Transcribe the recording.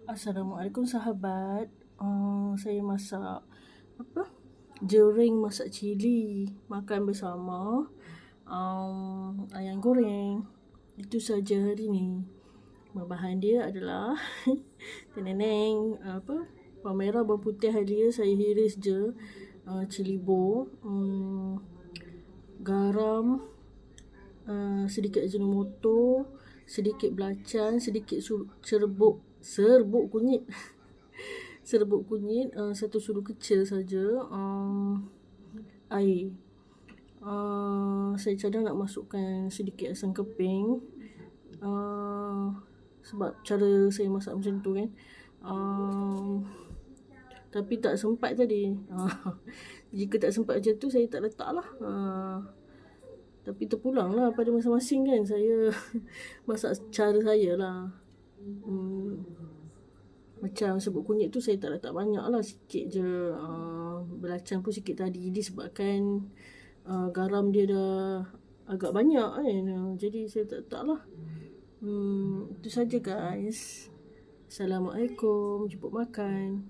Assalamualaikum sahabat. Saya masak jering masak cili, makan bersama. Ayam goreng. Itu saja hari ni. Bahan dia adalah teneneng bawang merah, bawang putih halia saya hiris je. Cili bo, garam, sedikit ajinomoto, sedikit belacan, sedikit serbuk kunyit. Serbuk kunyit, satu sudu kecil saja. Air. Saya cadang nak masukkan sedikit asam keping. Sebab cara saya masak macam tu kan. Tapi tak sempat tadi. Jika tak sempat macam tu, saya tak letak lah. Tapi terpulang lah pada masing-masing kan. Saya masak cara saya lah. Macam serbuk kunyit tu saya tak letak banyak lah, sikit je. Belacan pun sikit tadi disebabkan garam dia dah agak banyak kan. Jadi saya tak letak lah. Itu saja guys. Assalamualaikum. Jemput makan.